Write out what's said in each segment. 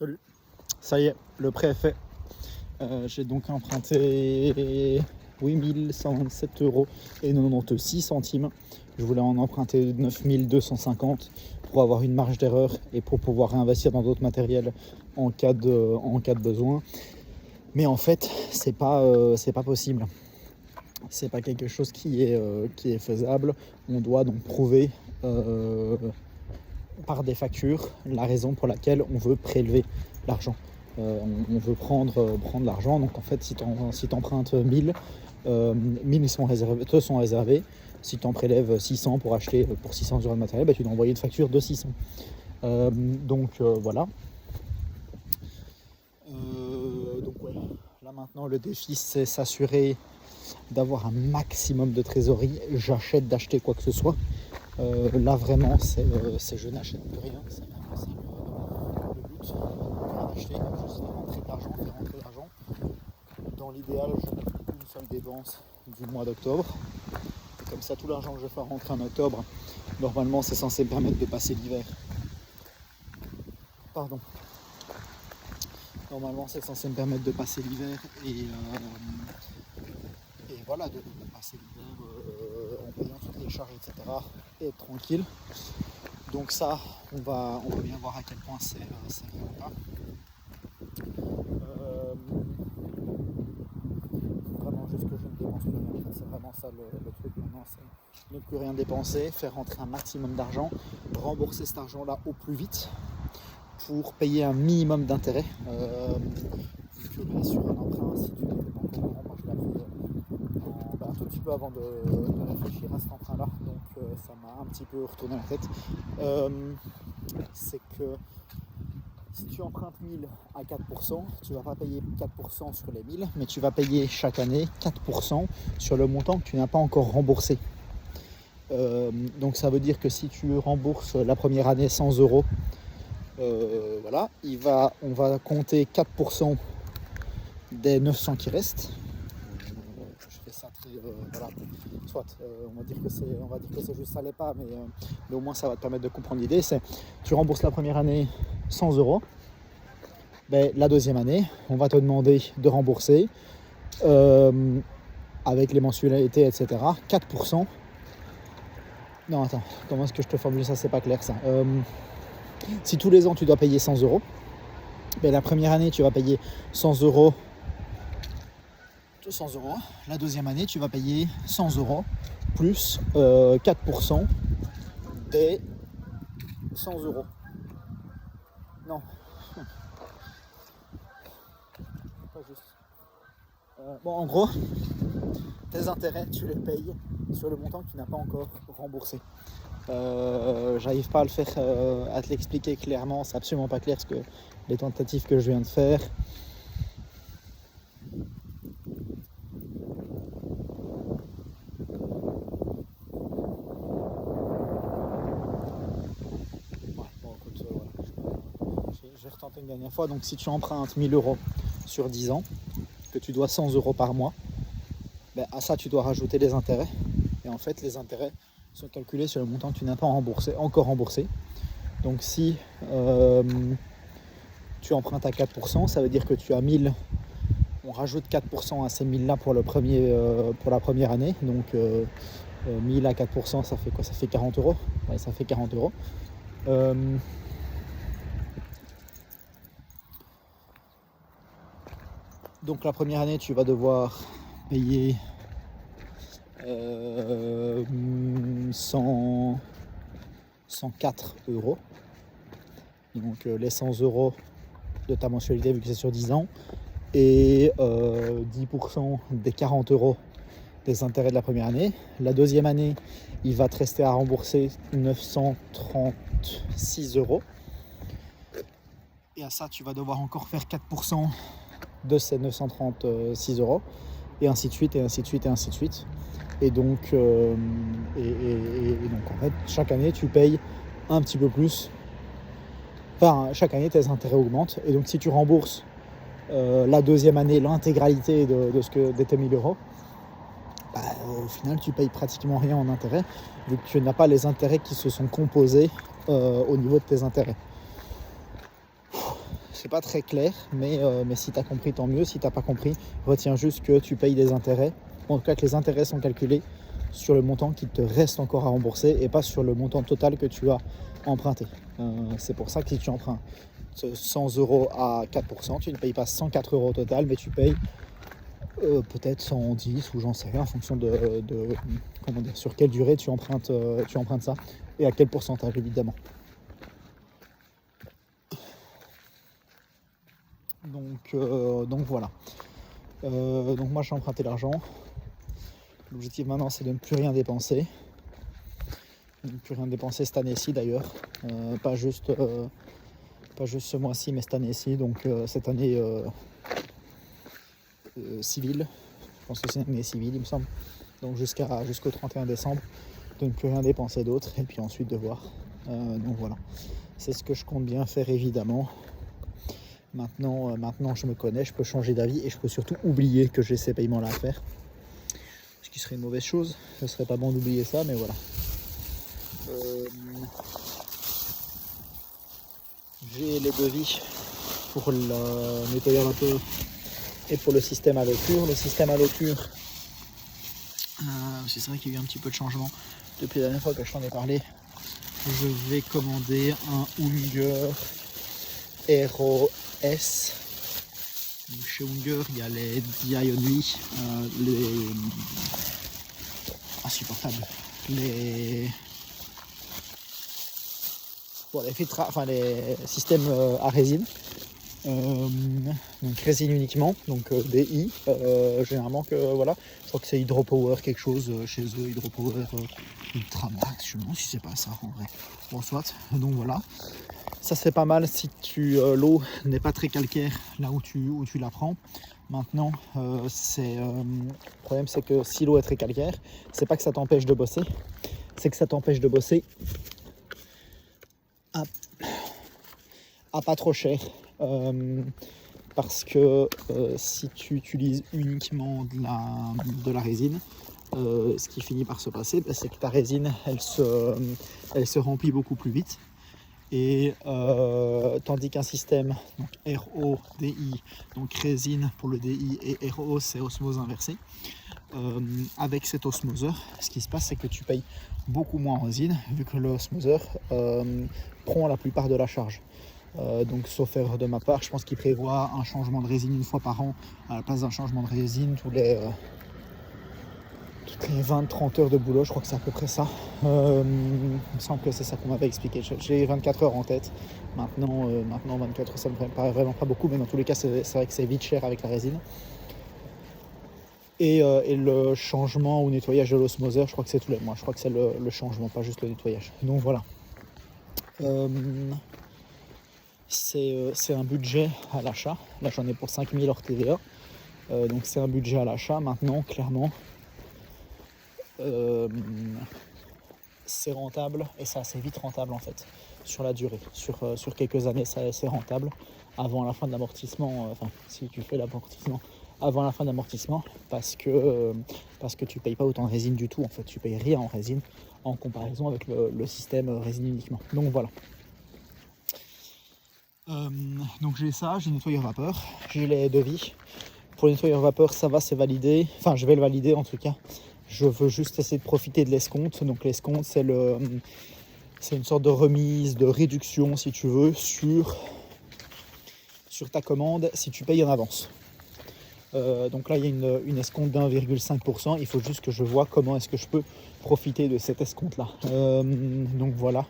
Salut. Ça y est, le prêt est fait. J'ai donc emprunté 8127,96 €. Je voulais en emprunter 9250 pour avoir une marge d'erreur et pour pouvoir réinvestir dans d'autres matériels en cas de besoin. Mais en fait, c'est pas possible. C'est pas quelque chose qui est faisable. On doit donc prouver par des factures la raison pour laquelle on veut prélever l'argent. On veut prendre l'argent. Donc en fait, si tu empruntes 1000, 1000 te sont réservés. Si tu en prélèves 600 pour acheter pour 600 € de matériel, tu dois envoyer une facture de 600. Voilà. Donc ouais, là maintenant le défi c'est s'assurer d'avoir un maximum de trésorerie. D'acheter quoi que ce soit. Là vraiment c'est je n'achète plus rien, c'est impossible. Le but c'est rien d'acheter, juste faire rentrer de l'argent. Dans l'idéal, je n'ai qu'une seule dépense du mois d'octobre. Et comme ça, tout l'argent que je fais rentrer en octobre, normalement c'est censé me permettre de passer l'hiver. Normalement c'est censé me permettre de passer l'hiver et voilà, de passer l'hiver en payant toutes les charges, etc. et être tranquille. Donc ça, on va bien voir à quel point c'est rentable. Vraiment juste que je ne dépense plus rien. En fait, c'est vraiment ça le truc maintenant, c'est ne plus rien dépenser, faire rentrer un maximum d'argent, rembourser cet argent-là au plus vite pour payer un minimum d'intérêt. Vu que là, sur un emprunt, si tu ne fais pas encore grand, moi je l'avais fait un tout petit peu avant de réfléchir à cet emprunt-là, donc ça m'a un petit peu retourné la tête. C'est que si tu empruntes 1000 à 4%, tu ne vas pas payer 4% sur les 1000, mais tu vas payer chaque année 4% sur le montant que tu n'as pas encore remboursé. Donc ça veut dire que si tu rembourses la première année 100 €, voilà, on va compter 4% des 900 qui restent. Je fais ça très voilà. Soit on va dire que c'est juste ça les pas, mais au moins ça va te permettre de comprendre l'idée. C'est tu rembourses la première année 100 €. La deuxième année, on va te demander de rembourser avec les mensualités, etc. 4%. Non, attends, comment est-ce que je te formule ça? C'est pas clair ça. Si tous les ans tu dois payer 100 €, la première année tu vas payer 100 €. 100 €. La deuxième année tu vas payer 100 € plus 4% des 100 €. Non. Pas juste. En gros, tes intérêts, tu les payes sur le montant que tu n'as pas encore remboursé. J'arrive pas à le faire, à te l'expliquer clairement, c'est absolument pas clair ce que les tentatives que je viens de faire. Je vais retenter une dernière fois. Donc si tu empruntes 1000 € sur 10 ans, que tu dois 100 € par mois, à ça tu dois rajouter les intérêts. Et en fait les intérêts sont calculés sur le montant que tu n'as pas encore remboursé. Donc si tu empruntes à 4%, ça veut dire que tu as 1000, on rajoute 4% à ces 1000 là pour la première année. Donc 1000 à 4%, ça fait quoi? Ça fait 40 €. Ouais, ça fait 40 €. Donc la première année, tu vas devoir payer 104 €. Donc les 100 € de ta mensualité vu que c'est sur 10 ans. Et 10% des 40 € des intérêts de la première année. La deuxième année, il va te rester à rembourser 936 €. Et à ça, tu vas devoir encore faire 4% de ces 936 €. Et ainsi de suite, et ainsi de suite, et ainsi de suite. Et donc, en fait, chaque année, tu payes un petit peu plus. Enfin, chaque année, tes intérêts augmentent. Et donc, si tu rembourses la deuxième année l'intégralité de tes 1000 €, au final, tu payes pratiquement rien en intérêt, vu que tu n'as pas les intérêts qui se sont composés au niveau de tes intérêts. c'est pas très clair, mais si tu as compris, tant mieux. Si tu n'as pas compris, retiens juste que tu payes des intérêts. En tout cas, que les intérêts sont calculés sur le montant qui te reste encore à rembourser et pas sur le montant total que tu as emprunté. C'est pour ça que si tu empruntes 100 € à 4%, tu ne payes pas 104 € au total, mais tu payes peut-être 110 ou j'en sais rien en fonction de comment dire, sur quelle durée tu empruntes ça et à quel pourcentage évidemment. Donc voilà. Donc moi j'ai emprunté l'argent. L'objectif maintenant c'est de ne plus rien dépenser. De ne plus rien dépenser cette année-ci d'ailleurs. Pas juste ce mois-ci mais cette année-ci. Donc cette année civile. Je pense que c'est une année civile il me semble. Donc jusqu'au 31 décembre. De ne plus rien dépenser d'autre et puis ensuite de voir. Donc voilà. C'est ce que je compte bien faire évidemment. Maintenant je me connais, je peux changer d'avis et je peux surtout oublier que j'ai ces paiements là à faire. Ce qui serait une mauvaise chose, ce serait pas bon d'oublier ça, mais voilà. J'ai les devis pour le nettoyeur vapeur et pour le système à lecture. Le système à lecture, c'est vrai qu'il y a eu un petit peu de changement depuis la dernière fois que je t'en ai parlé. Je vais commander un Unger Aero S. Donc chez Unger, il y a les DI Only, les insupportables, les systèmes à résine. Donc résine uniquement, donc DI, généralement que voilà, je crois que c'est Hydropower quelque chose chez eux, Hydropower Ultramax, je me demande si c'est pas ça en vrai. Bon soit, donc voilà. Ça c'est pas mal si l'eau n'est pas très calcaire là où tu la prends. Maintenant, le problème c'est que si l'eau est très calcaire, c'est pas que ça t'empêche de bosser, c'est que ça t'empêche de bosser à pas trop cher. Parce que si tu utilises uniquement de la résine, ce qui finit par se passer, c'est que ta résine elle se remplit beaucoup plus vite. Et tandis qu'un système donc RO-DI, donc résine pour le DI et RO c'est osmose inversée, avec cet osmoseur, ce qui se passe c'est que tu payes beaucoup moins en résine vu que l'osmoseur prend la plupart de la charge. Donc sauf erreur de ma part, je pense qu'il prévoit un changement de résine une fois par an à la place d'un changement de résine toutes les 20-30 heures de boulot, je crois que c'est à peu près ça. Il me semble que c'est ça qu'on m'avait expliqué. J'ai 24 heures en tête. Maintenant 24 heures, ça me paraît vraiment pas beaucoup, mais dans tous les cas, c'est vrai que c'est vite cher avec la résine. Et le changement ou nettoyage de l'osmoseur, je crois que c'est tous les mois. Je crois que c'est le changement, pas juste le nettoyage. Donc voilà. C'est un budget à l'achat. Là, j'en ai pour 5 000 hors TVA. Donc c'est un budget à l'achat. Maintenant, clairement, c'est rentable et c'est assez vite rentable en fait sur la durée. Sur quelques années, c'est rentable avant la fin de l'amortissement. Enfin, si tu fais l'amortissement avant la fin de l'amortissement, parce que tu payes pas autant de résine du tout. En fait, tu payes rien en résine en comparaison avec le système résine uniquement. Donc voilà. Donc j'ai ça, j'ai le nettoyeur vapeur, j'ai les devis. Pour le nettoyeur vapeur, ça va, c'est validé. Enfin, je vais le valider en tout cas. Je veux juste essayer de profiter de l'escompte. Donc l'escompte, c'est une sorte de remise, de réduction, si tu veux, sur ta commande si tu payes en avance. Donc là, il y a une escompte d'1,5%. Il faut juste que je vois comment est-ce que je peux profiter de cette escompte-là. Donc voilà.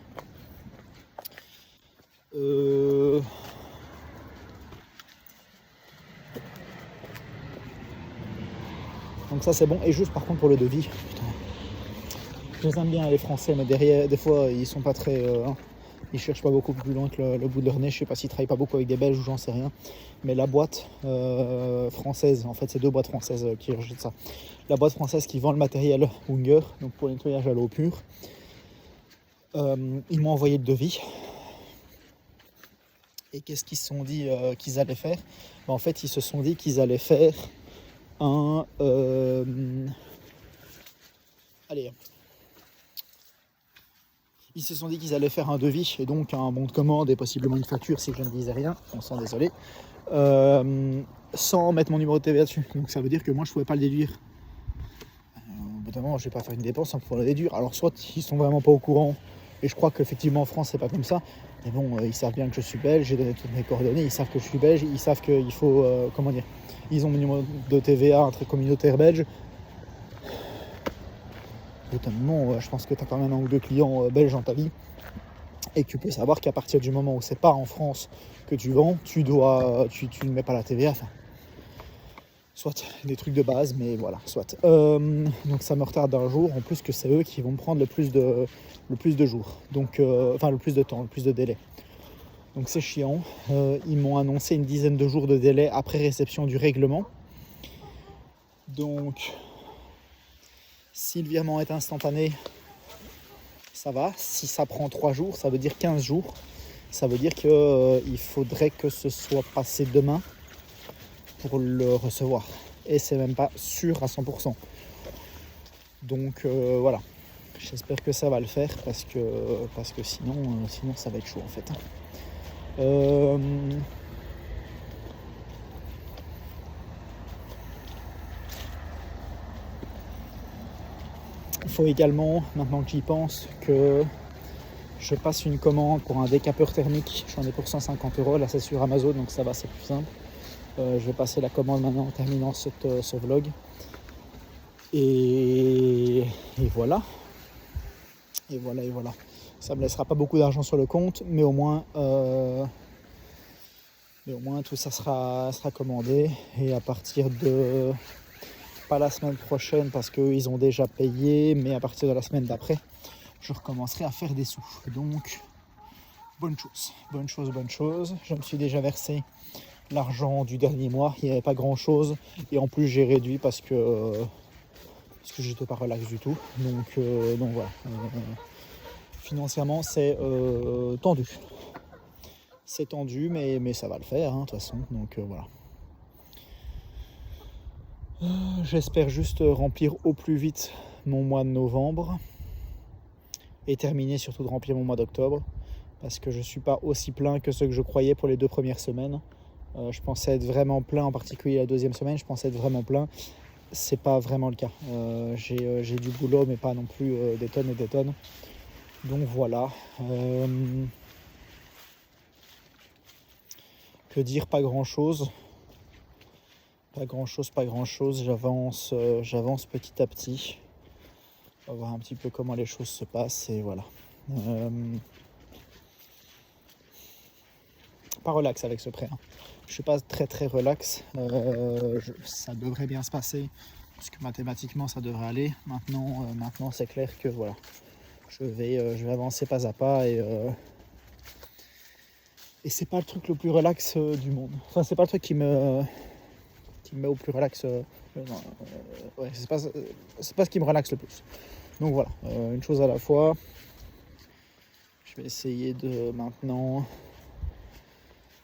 Donc ça c'est bon. Et juste par contre pour le devis, putain, je les aime bien les Français, mais derrière des fois ils sont pas très, ils cherchent pas beaucoup plus loin que le bout de leur nez. Je sais pas s'ils travaillent pas beaucoup avec des Belges ou j'en sais rien. Mais la boîte française, en fait c'est deux boîtes françaises qui rejettent ça. La boîte française qui vend le matériel Unger, donc pour le nettoyage à l'eau pure, ils m'ont envoyé le devis. Et qu'est-ce qu'ils se sont dit qu'ils allaient faire? En fait, ils se sont dit qu'ils allaient faire allez, Ils se sont dit qu'ils allaient faire un devis et donc un bon de commande et possiblement une facture si je ne disais rien, on s'en désolé, sans mettre mon numéro de TVA dessus. Donc ça veut dire que moi je ne pouvais pas le déduire. Au bout d'un moment, je ne vais pas faire une dépense sans pouvoir le déduire. Alors soit ils sont vraiment pas au courant, et je crois qu'effectivement en France c'est pas comme ça, mais bon, ils savent bien que je suis belge, j'ai donné toutes mes coordonnées, ils savent que je suis belge, ils savent qu'il faut, comment dire, ils ont mon numéro de TVA intracommunautaire belge. Au bout d'un moment, je pense que tu as quand même un ou deux clients belges dans ta vie, et que tu peux savoir qu'à partir du moment où c'est pas en France que tu vends, tu ne mets pas la TVA. Enfin, soit des trucs de base, mais voilà, soit. Donc ça me retarde d'un jour, en plus que c'est eux qui vont me prendre le plus de jours, donc enfin le plus de temps, le plus de délai. Donc c'est chiant. Ils m'ont annoncé une dizaine de jours de délai après réception du règlement. Donc si le virement est instantané, ça va. Si ça prend 3 jours, ça veut dire 15 jours. Ça veut dire qu'il faudrait que ce soit passé demain pour le recevoir. Et c'est même pas sûr à 100%. Donc voilà. J'espère que ça va le faire parce que sinon ça va être chaud en fait. Il faut également, maintenant que j'y pense, que je passe une commande pour un décapeur thermique. J'en ai pour 150 €. Là, c'est sur Amazon, donc ça va, c'est plus simple. Je vais passer la commande maintenant en terminant ce vlog. Et voilà. Et voilà. Ça me laissera pas beaucoup d'argent sur le compte, mais au moins tout ça sera commandé. Et à partir de... pas la semaine prochaine parce qu'eux ils ont déjà payé, mais à partir de la semaine d'après, je recommencerai à faire des sous. Donc, bonne chose. Je me suis déjà versé l'argent du dernier mois, il n'y avait pas grand chose. Et en plus, j'ai réduit parce que j'étais pas relax du tout. Donc voilà. Financièrement, c'est tendu. C'est tendu, mais ça va le faire, de toute façon. Donc voilà. J'espère juste remplir au plus vite mon mois de novembre et terminer surtout de remplir mon mois d'octobre parce que je ne suis pas aussi plein que ce que je croyais pour les 2 premières semaines. Je pensais être vraiment plein, en particulier la 2e semaine, je pensais être vraiment plein. C'est pas vraiment le cas. J'ai du boulot, mais pas non plus des tonnes et des tonnes. Donc voilà. Que dire, pas grand chose. Pas grand chose. J'avance petit à petit. On va voir un petit peu comment les choses se passent et voilà. Pas relax avec ce prêt. Je suis pas très relax. Ça devrait bien se passer parce que mathématiquement ça devrait aller. Maintenant c'est clair que voilà. Je vais avancer pas à pas et c'est pas le truc le plus relax du monde. Enfin, c'est pas le truc qui me met au plus relax. Ouais, c'est pas ce qui me relaxe le plus. Donc voilà, une chose à la fois. Je vais essayer de maintenant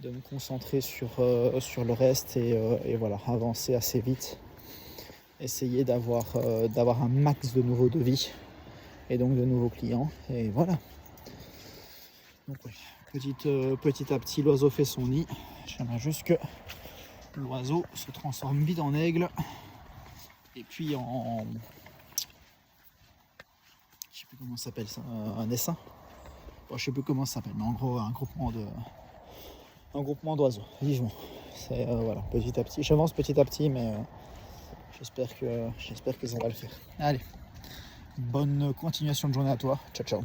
de me concentrer sur le reste et voilà, avancer assez vite. Essayer d'avoir un max de nouveaux devis et donc de nouveaux clients. Et voilà. Donc oui, petit à petit, l'oiseau fait son nid. J'aimerais juste que l'oiseau se transforme vite en aigle et puis en je sais plus comment ça s'appelle ça, un essaim. Bon, je sais plus comment ça s'appelle, mais en gros un groupement d'oiseaux, vivement. C'est voilà, petit à petit. J'avance petit à petit, mais j'espère que ça va le faire. Allez, bonne continuation de journée à toi. Ciao.